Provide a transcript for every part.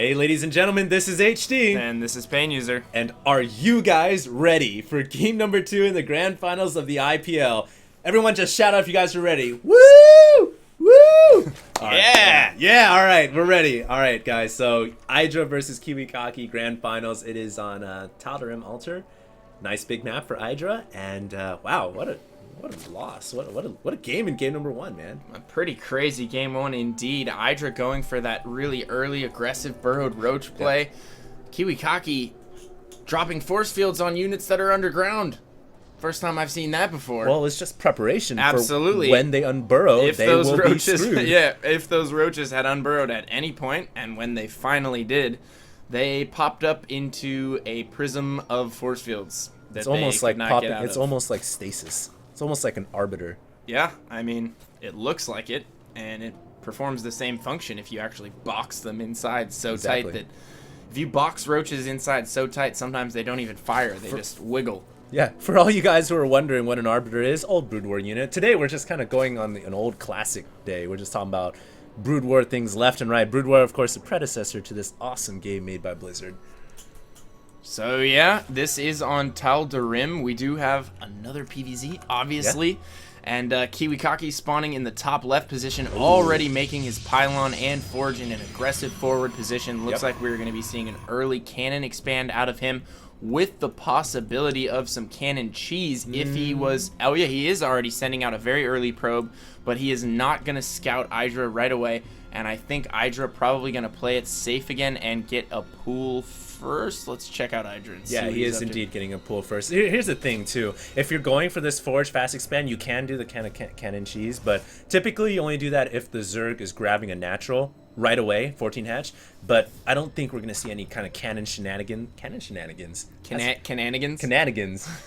Hey ladies and gentlemen, this is HD. And this is Pain User. And are you guys ready for game number 2 in the grand finals of the IPL? Everyone just shout out if you guys are ready. Woo! Woo! Yeah, alright, we're ready. Alright guys, so IdrA versus KiWiKaKi grand finals. It is on Tal'Darim Altar. Nice big map for IdrA, and wow, what a loss. What a game in game number 1, man. A pretty crazy game 1 indeed. IdrA going for that really early aggressive burrowed roach play. KiWiKaKi dropping force fields on units that are underground. First time I've seen that before. Well, it's just preparation Absolutely. for when they unburrow, if they those will roaches, be screwed. Yeah, if those roaches had unburrowed at any point, and when they finally did, they popped up into a prism of force fields. It's almost like popping. It's almost like stasis. It's almost like an arbiter. Yeah, I mean, it looks like it, and it performs the same function if you actually box them inside so tight that if you box roaches inside so tight, sometimes they don't even fire. They just wiggle. Yeah, for all you guys who are wondering what an arbiter is, old Brood War unit. Today we're just kind of going on an old classic day. We're just talking about Brood War things left and right. Brood War, of course, the predecessor to this awesome game made by Blizzard. So yeah, this is on Tal'Darim. We do have another PvZ, obviously. Yeah. And KiWiKaKi spawning in the top left position, already making his pylon and forge in an aggressive forward position. Looks like we're going to be seeing an early cannon expand out of him, with the possibility of some cannon cheese if he was... Oh yeah, he is already sending out a very early probe, but he is not going to scout IdrA right away. And I think IdrA probably going to play it safe again and get a pool first. Let's check out IdrA and see what he is indeed getting a pool first. Here's the thing too. If you're going for this forge fast expand, you can do the cannon cheese, but typically you only do that if the Zerg is grabbing a natural right away, 14 hatch. But I don't think we're gonna see any kind of cannon shenanigans. Cananigans.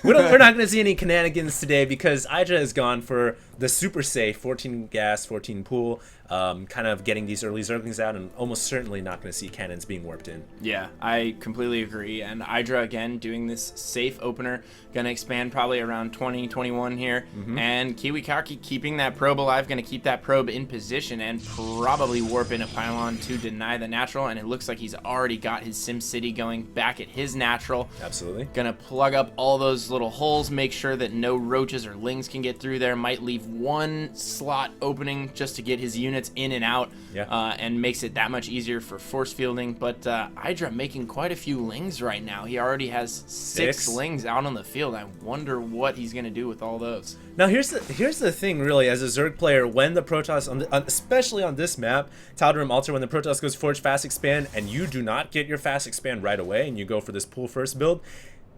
We're not gonna see any cananigans today because IdrA has gone for the super safe 14 gas, 14 pool, kind of getting these early Zerglings out, and almost certainly not gonna see cannons being warped in. Yeah, I completely agree. And IdrA again doing this safe opener, gonna expand probably around 20, 21 here, and KiWiKaKi keeping that probe alive, gonna keep that probe in position and probably warp in a pylon to deny the natural. And it looks like he's already got his Sim City going back at his natural. Absolutely. Gonna plug up all those little holes, make sure that no roaches or lings can get through there. Might leave one slot opening just to get his units in and out, and makes it that much easier for force fielding. But IdrA making quite a few lings right now. He already has 6 lings out on the field. I wonder what he's gonna do with all those. Now here's the thing, really, as a Zerg player, when the Protoss, especially on this map, Tal'Darim Altar, when the Protoss goes forge fast expand and you do not get your fast expand right away and you go for this pool first build,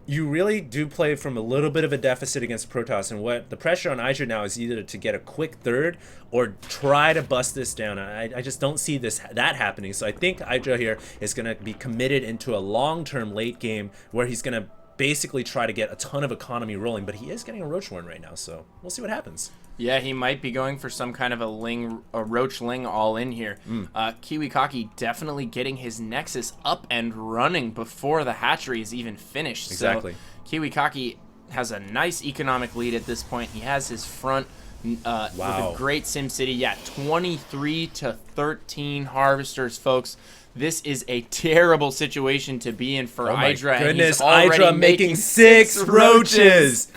you really do play from a little bit of a deficit against Protoss. And what the pressure on IdrA now is either to get a quick third or try to bust this down. I just don't see that happening. So I think IdrA here is going to be committed into a long-term late game where he's going to basically try to get a ton of economy rolling, but he is getting a Roach Warren right now, so we'll see what happens. Yeah, he might be going for some kind of a Roach Ling all in here. KiWiKaKi definitely getting his Nexus up and running before the hatchery is even finished. Exactly. So KiWiKaKi has a nice economic lead at this point. He has his front with a great Sim City. Yeah, 23 to 13 harvesters, folks. This is a terrible situation to be in for IdrA. Goodness, IdrA making 6 roaches.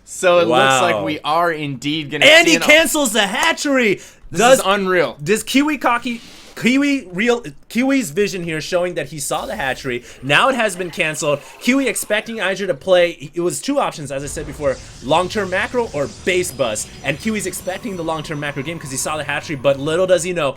So it looks like we are indeed going to see. And he cancels the hatchery. This is unreal. Does Kiwi's vision here showing that he saw the hatchery. Now it has been canceled. Kiwi expecting IdrA to play. It was 2 options, as I said before, long-term macro or base bus. And Kiwi's expecting the long-term macro game because he saw the hatchery, but little does he know,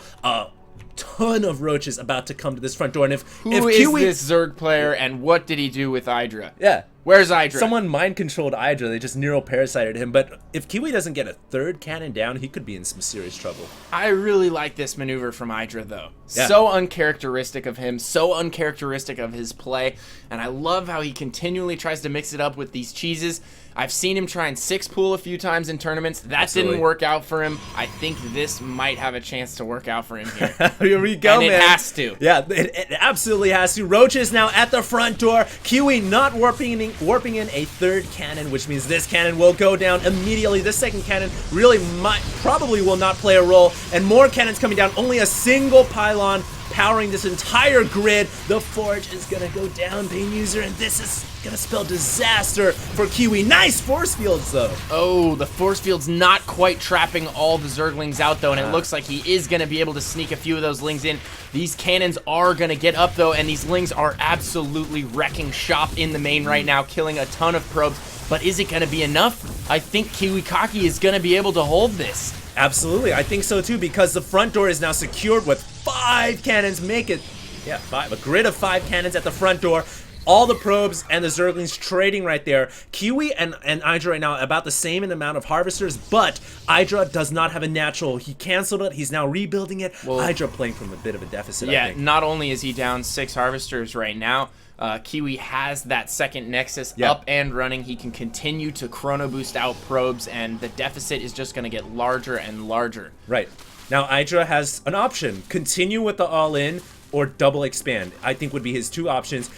ton of roaches about to come to this front door. And if Kiwi is this Zerg player, and what did he do with IdrA? Yeah. Where's IdrA? Someone mind-controlled IdrA. They just neuroparasited him. But if Kiwi doesn't get a 3rd cannon down, he could be in some serious trouble. I really like this maneuver from IdrA, though. Yeah. So uncharacteristic of him, so uncharacteristic of his play. And I love how he continually tries to mix it up with these cheeses. I've seen him try and 6 pool a few times in tournaments. That didn't work out for him. I think this might have a chance to work out for him here. Here we go, and man. It has to. Yeah, it absolutely has to. Roaches now at the front door. Kiwi not warping in a 3rd cannon, which means this cannon will go down immediately. This 2nd cannon probably will not play a role. And more cannons coming down. Only a single pylon powering this entire grid. The Forge is gonna go down, Pain User, and this is gonna spell disaster for Kiwi. Nice force fields, though. Oh, the force field's not quite trapping all the Zerglings out, though, and it looks like he is gonna be able to sneak a few of those Lings in. These cannons are gonna get up, though, and these Lings are absolutely wrecking shop in the main right now, killing a ton of probes. But is it gonna be enough? I think KiWiKaKi is gonna be able to hold this. Absolutely, I think so too, because the front door is now secured with 5 cannons. Make it, yeah, 5. A grid of 5 cannons at the front door. All the probes and the Zerglings trading right there. Kiwi and IdrA right now about the same in amount of harvesters, but IdrA does not have a natural. He canceled it. He's now rebuilding it. Well, IdrA playing from a bit of a deficit, I think. Not only is he down 6 harvesters right now, Kiwi has that second Nexus up and running. He can continue to chrono boost out probes, and the deficit is just going to get larger and larger. Right. Now, IdrA has an option. Continue with the all-in or double expand, I think would be his 2 options.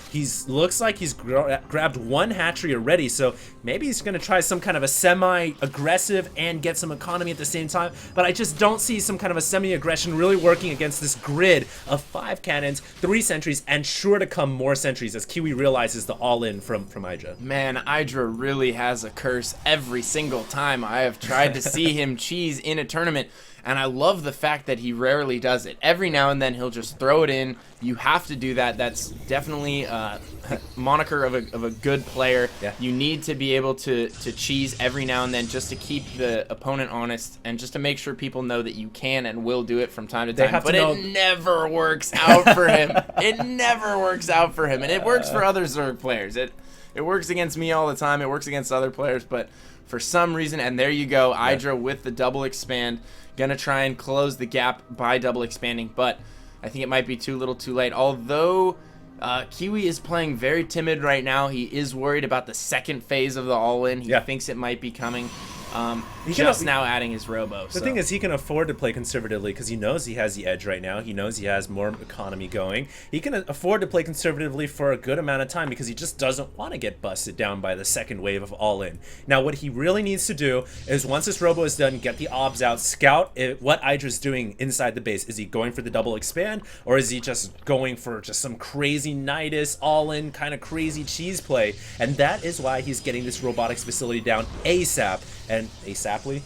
Looks like he's grabbed 1 hatchery already, so maybe he's going to try some kind of a semi-aggressive and get some economy at the same time, but I just don't see some kind of a semi-aggression really working against this grid of 5 cannons, 3 sentries, and sure to come more sentries as Kiwi realizes the all-in from IdrA. Man, IdrA really has a curse every single time I have tried to see him cheese in a tournament. And I love the fact that he rarely does it. Every now and then he'll just throw it in. You have to do that. That's definitely a moniker of a good player. Yeah. You need to be able to cheese every now and then just to keep the opponent honest and just to make sure people know that you can and will do it from time to time. But it never works out for him. It never works out for him. And it works for other Zerg players. It works against me all the time. It works against other players. But for some reason, and there you go, IdrA with the double expand. Gonna try and close the gap by double expanding, but I think it might be too little too late. Although Kiwi is playing very timid right now. He is worried about the second phase of the all-in. He thinks it might be coming. Just now adding his robo. The thing is, he can afford to play conservatively because he knows he has the edge right now. He knows he has more economy going. He can afford to play conservatively for a good amount of time because he just doesn't want to get busted down by the second wave of all-in. Now, what he really needs to do is once this robo is done, get the obs out, scout what IdrA's doing inside the base. Is he going for the double expand, or is he just going for just some crazy Nidus all-in kind of crazy cheese play? And that is why he's getting this robotics facility down ASAP. And ASAPly,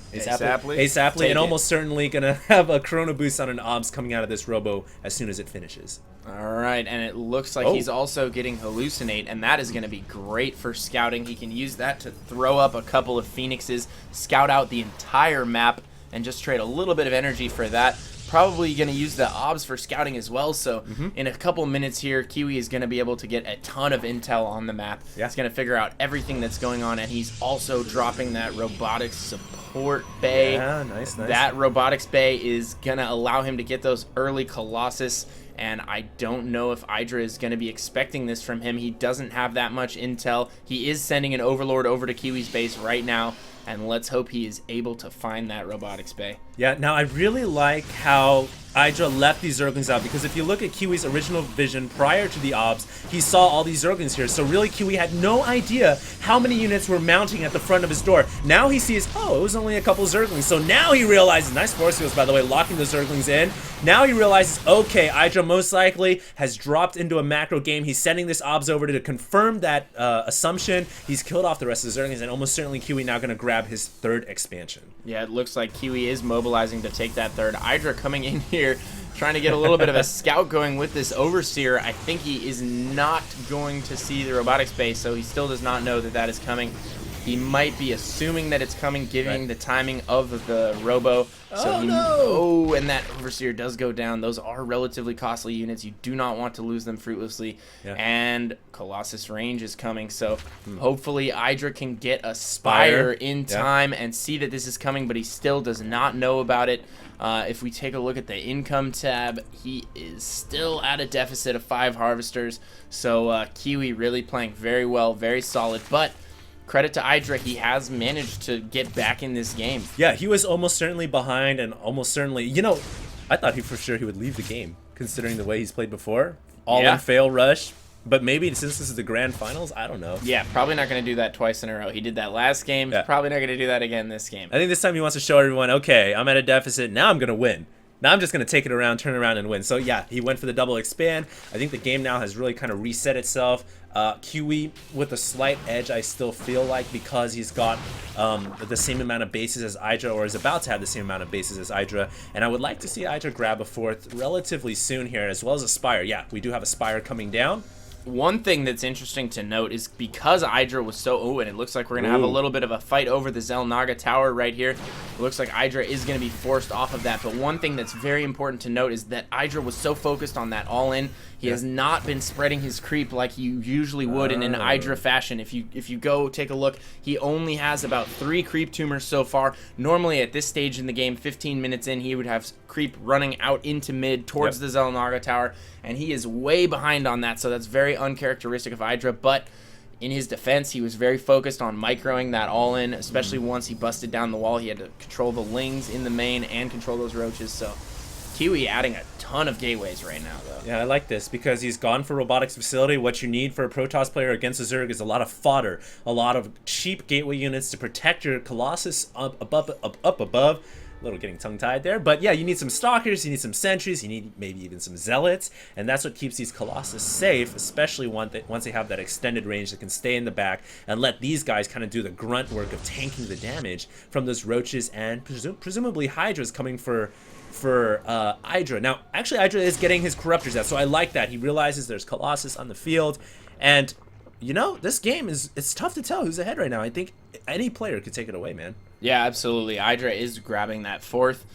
and almost certainly gonna have a chrono boost on an obs coming out of this robo as soon as it finishes. All right, and it looks like he's also getting hallucinate, and that is going to be great for scouting. He can use that to throw up a couple of phoenixes, scout out the entire map, and just trade a little bit of energy for that. Probably going to use the obs for scouting as well, so in a couple minutes here, Kiwi is going to be able to get a ton of intel on the map. He's going to figure out everything that's going on, and he's also dropping that robotics support bay. Yeah, nice. That robotics bay is going to allow him to get those early Colossus, and I don't know if IdrA is going to be expecting this from him. He doesn't have that much intel. He is sending an Overlord over to Kiwi's base right now, and let's hope he is able to find that robotics bay. Yeah, now I really like how IdrA left these Zerglings out, because if you look at Kiwi's original vision prior to the obs, he saw all these Zerglings here. So really, Kiwi had no idea how many units were mounting at the front of his door. Now he sees, oh, it was only a couple Zerglings. So now he realizes, nice force fields, by the way, locking the Zerglings in. Now he realizes, okay, IdrA most likely has dropped into a macro game. He's sending this obs over to confirm that assumption. He's killed off the rest of the Zerglings, and almost certainly Kiwi now going to grab his 3rd expansion. Yeah, it looks like Kiwi is mobilizing to take that 3rd. IdrA coming in here, trying to get a little bit of a scout going with this Overseer. I think he is not going to see the robotics base, so he still does not know that that is coming. He might be assuming that it's coming, given the timing of the robo. So and that Overseer does go down. Those are relatively costly units. You do not want to lose them fruitlessly. And Colossus range is coming, so hopefully IdrA can get a Spire in time and see that this is coming, but he still does not know about it. If we take a look at the income tab, he is still at a deficit of 5 harvesters. So Kiwi really playing very well, very solid, but credit to IdrA, he has managed to get back in this game. Yeah, he was almost certainly behind, and almost certainly, you know, I thought for sure he would leave the game, considering the way he's played before. All-in fail rush. But maybe since this is the grand finals, I don't know. Yeah, probably not going to do that twice in a row. He did that last game. Probably not going to do that again this game. I think this time he wants to show everyone, okay, I'm at a deficit. Now I'm going to win. Now I'm just going to take it around, turn around, and win. So yeah, he went for the double expand. I think the game now has really kind of reset itself. Kiwi with a slight edge, I still feel like, because he's got the same amount of bases as IdrA, or is about to have the same amount of bases as IdrA. And I would like to see IdrA grab a fourth relatively soon here, as well as a Spire. Yeah, we do have a Spire coming down. One thing that's interesting to note is because IdrA was so... Oh, and it looks like we're going to have a little bit of a fight over the Xel'Naga Tower right here. It looks like IdrA is going to be forced off of that. But one thing that's very important to note is that IdrA was so focused on that all-in. He has not been spreading his creep like he usually would in an IdrA fashion. If you go take a look, he only has about 3 creep tumors so far. Normally at this stage in the game, 15 minutes in, he would have creep running out into mid towards the Xel'Naga Tower, and he is way behind on that, so that's very uncharacteristic of IdrA. But in his defense, he was very focused on microing that all-in, especially once he busted down the wall. He had to control the lings in the main and control those roaches, so... Kiwi adding a ton of gateways right now, though. Yeah, I like this because he's gone for Robotics Facility. What you need for a Protoss player against a Zerg is a lot of fodder, a lot of cheap gateway units to protect your Colossus up above. A little getting tongue-tied there, but yeah, you need some Stalkers, you need some Sentries, you need maybe even some Zealots, and that's what keeps these Colossus safe, especially once they have that extended range that can stay in the back and let these guys kind of do the grunt work of tanking the damage from those Roaches and presumably Hydras coming for IdrA. Now, actually, IdrA is getting his Corruptors out, so I like that. He realizes there's Colossus on the field, and, you know, this game it's tough to tell who's ahead right now. I think any player could take it away, man. Yeah, absolutely. IdrA is grabbing that fourth.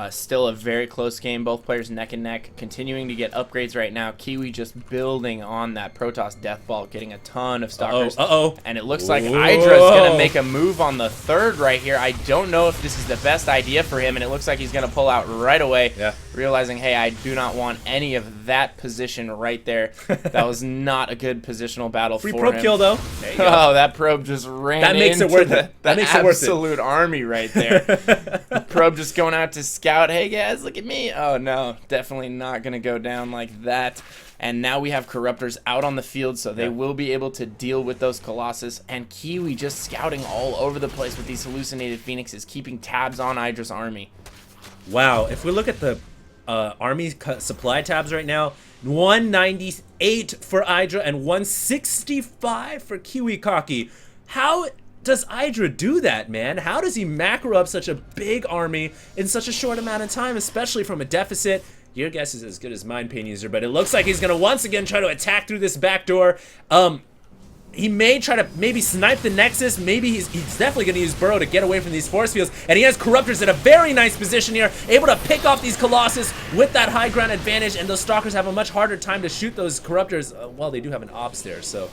Still a very close game. Both players neck and neck, continuing to get upgrades right now. Kiwi just building on that Protoss Death Ball, getting a ton of Stalkers. And it looks like IdrA is going to make a move on the third right here. I don't know if this is the best idea for him, and it looks like he's going to pull out right away, realizing, hey, I do not want any of that position right there. That was not a good positional battle for him. Free probe kill, though. Oh, that probe just ran that makes into it worth it. That makes it worth it. Absolute army right there. The probe just going out to scout. Hey guys, look at me. Oh no, definitely not gonna go down like that. And now we have Corruptors out on the field, so they will be able to deal with those Colossus. And Kiwi just scouting all over the place with these hallucinated Phoenixes, keeping tabs on IdrA's army. Wow, if we look at the army supply tabs right now, 198 for IdrA and 165 for KiWiKaKi. How does IdrA do that, man? How does he macro up such a big army in such a short amount of time, especially from a deficit? Your guess is as good as mine, Pain User, but it looks like he's going to once again try to attack through this back door. He may try to maybe snipe the Nexus. Maybe he's definitely going to use Burrow to get away from these force fields. And he has Corruptors in a very nice position here, able to pick off these Colossus with that high ground advantage, and those Stalkers have a much harder time to shoot those Corruptors. Well, they do have an Ops there, so...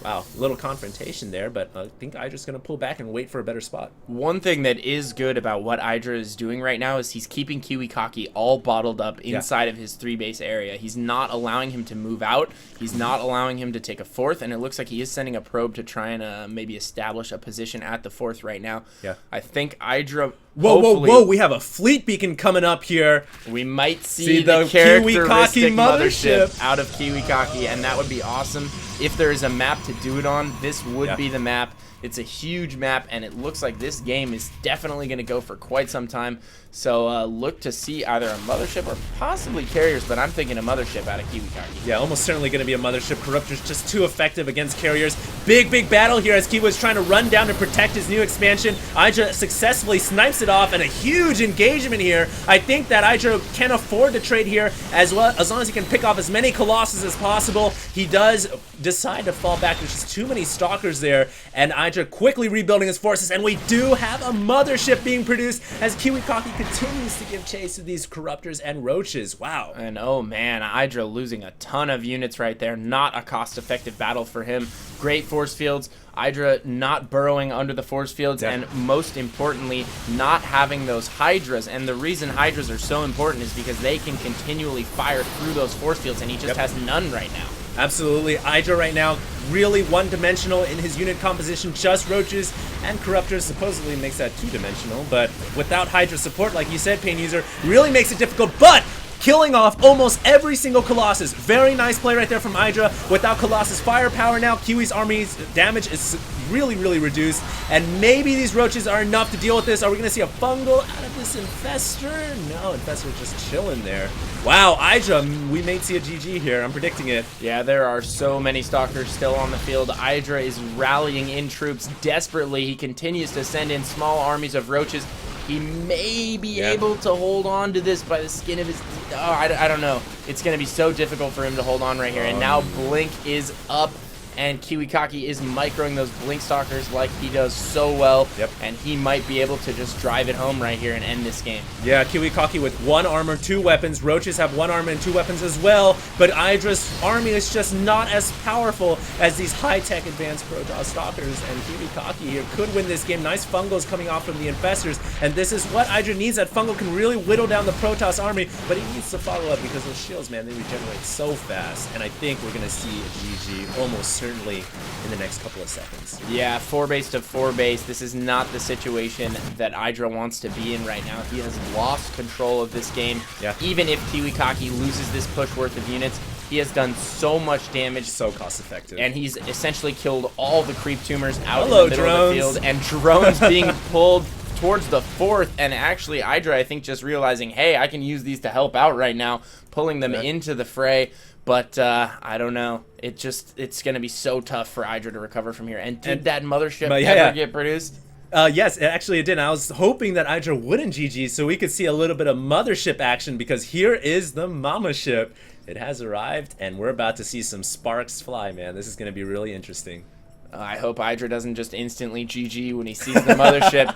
Wow, a little confrontation there, but I think IdrA's going to pull back and wait for a better spot. One thing that is good about what IdrA is doing right now is he's keeping KiWiKaKi all bottled up inside of his 3-base area. He's not allowing him to move out. He's not allowing him to take a fourth, and it looks like he is sending a probe to try and maybe establish a position at the fourth right now. Yeah. I think IdrA... Whoa, we have a fleet beacon coming up here. We might see the characteristic mothership out of KiWiKaKi, and that would be awesome. If there is a map to do it on, this would be the map. It's a huge map, and it looks like this game is definitely going to go for quite some time. So look to see either a mothership or possibly carriers, but I'm thinking a mothership out of KiWiKaKi. Yeah, almost certainly going to be a mothership. Corruptor's just too effective against carriers. Big battle here as Kiwi is trying to run down to protect his new expansion. IdrA successfully snipes it off, and a huge engagement here. I think that IdrA can afford to trade here as well, as long as he can pick off as many Colossus as possible. He does decide to fall back. There's just too many Stalkers there, and IdrA quickly rebuilding his forces, and we do have a mothership being produced as KiWiKaKi continues to give chase to these Corruptors and Roaches. Wow. And oh man, IdrA losing a ton of units right there. Not a cost-effective battle for him. Great force fields. IdrA not burrowing under the force fields, and most importantly, not having those Hydras. And the reason Hydras are so important is because they can continually fire through those force fields, and he just has none right now. Absolutely. IdrA right now really one-dimensional in his unit composition. Just Roaches and Corruptors supposedly makes that two-dimensional, but without Hydra support, like you said, Pain User, really makes it difficult. But killing off almost every single Colossus. Very nice play right there from IDrA. Without Colossus firepower now, Kiwi's army's damage is really, really reduced, and maybe these roaches are enough to deal with this. Are we going to see a fungal out of this Infestor? No, Infestor just chilling there. Wow, IDrA, we may see a GG here. I'm predicting it. Yeah, there are so many Stalkers still on the field. IDrA is rallying in troops desperately. He continues to send in small armies of roaches. He may be able to hold on to this by the skin of his... Oh, I don't know. It's going to be so difficult for him to hold on right here. And now Blink is up, and KiWiKaKi is microing those Blink Stalkers like he does so well. Yep. And he might be able to just drive it home right here and end this game. Yeah, KiWiKaKi with 1 armor, 2 weapons. Roaches have 1 armor and 2 weapons as well. But IDrA's army is just not as powerful as these high-tech advanced Protoss Stalkers. And KiWiKaKi here could win this game. Nice fungals coming off from the Infestors. And this is what IDrA needs. That fungal can really whittle down the Protoss army. But he needs to follow up because those shields, man, they regenerate so fast. And I think we're going to see a GG almost certainly in the next couple of seconds. Yeah, 4 base to 4 base. This is not the situation that IDrA wants to be in right now. He has lost control of this game. Yeah. Even if KiWiKaKi loses this push worth of units, he has done so much damage. So cost effective. And he's essentially killed all the creep tumors out Hello, in the middle drones. of the field. And drones being pulled towards the 4th. And actually, IDrA, I think, just realizing, hey, I can use these to help out right now, pulling them into the fray. But I don't know. It's going to be so tough for IDrA to recover from here. And did that mothership ever get produced? Yes, actually it did. I was hoping that IDrA wouldn't GG so we could see a little bit of mothership action, because here is the mama ship. It has arrived, and we're about to see some sparks fly, man. This is going to be really interesting. I hope IDrA doesn't just instantly GG when he sees the mothership.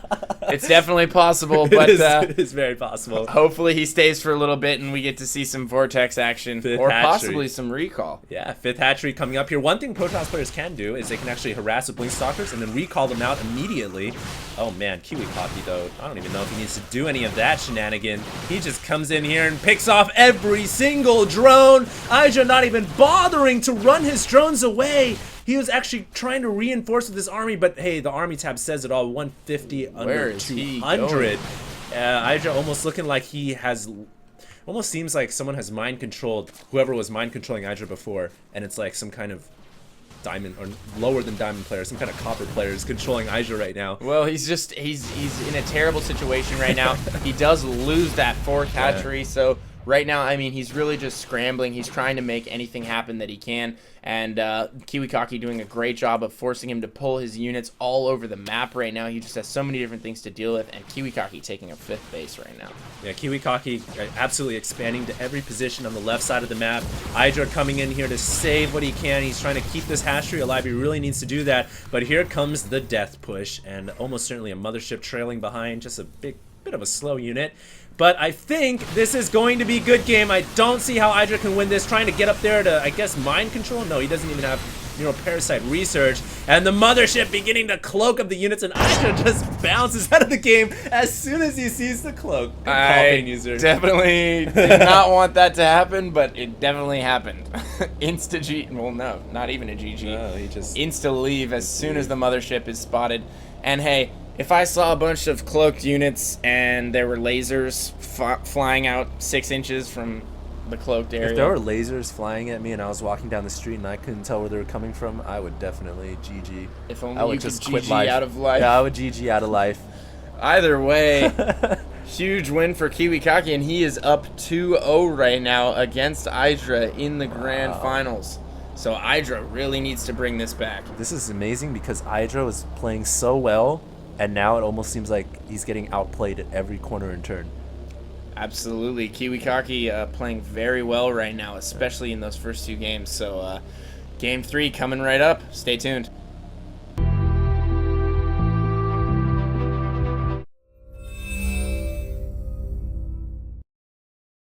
It's definitely possible, but it is very possible. Hopefully he stays for a little bit and we get to see some Vortex action, or possibly some recall. Yeah, 5th hatchery coming up here. One thing Protoss players can do is they can actually harass with Blink Stalkers and then recall them out immediately. Oh man, KiWiKaKi though, I don't even know if he needs to do any of that shenanigan. He just comes in here and picks off every single drone. IDrA not even bothering to run his drones away. He was actually trying to reinforce with his army, but hey, the army tab says it all. 150 under 200. IDrA almost looking like he has... Almost seems like someone has mind controlled whoever was mind controlling IDrA before, and it's like some kind of diamond or lower than diamond player, some kind of copper player is controlling IDrA right now. Well, he's in a terrible situation right now. He does lose that 4th hatchery, so right now, I mean, he's really just scrambling. He's trying to make anything happen that he can. And KiWiKaKi doing a great job of forcing him to pull his units all over the map right now. He just has so many different things to deal with. And KiWiKaKi taking a 5th base right now. Yeah, KiWiKaKi absolutely expanding to every position on the left side of the map. IDrA coming in here to save what he can. He's trying to keep this hatchery alive. He really needs to do that. But here comes the death push. And almost certainly a mothership trailing behind. Just a bit of a slow unit. But I think this is going to be a good game. I don't see how IDrA can win this. Trying to get up there to, I guess, mind control? No, he doesn't even have neuroparasite research. And the mothership beginning to cloak up the units, and IDrA just bounces out of the game as soon as he sees the cloak. Good call, Pain User. Definitely did not want that to happen, but it definitely happened. Insta-G... Well, no, not even a GG. No, he just... Insta-leave as soon as the mothership is spotted. And hey, if I saw a bunch of cloaked units and there were lasers flying out 6 inches from the cloaked area. If there were lasers flying at me and I was walking down the street and I couldn't tell where they were coming from, I would definitely GG. If only I would you just could quit GG life. out of life. Yeah, I would GG out of life. Either way, huge win for KiWiKaKi, and he is up 2-0 right now against IDrA in the grand finals. So IDrA really needs to bring this back. This is amazing because IDrA was playing so well, and now it almost seems like he's getting outplayed at every corner and turn. Absolutely. KiWiKaKi playing very well right now, especially in those first 2 games. So game 3 coming right up. Stay tuned.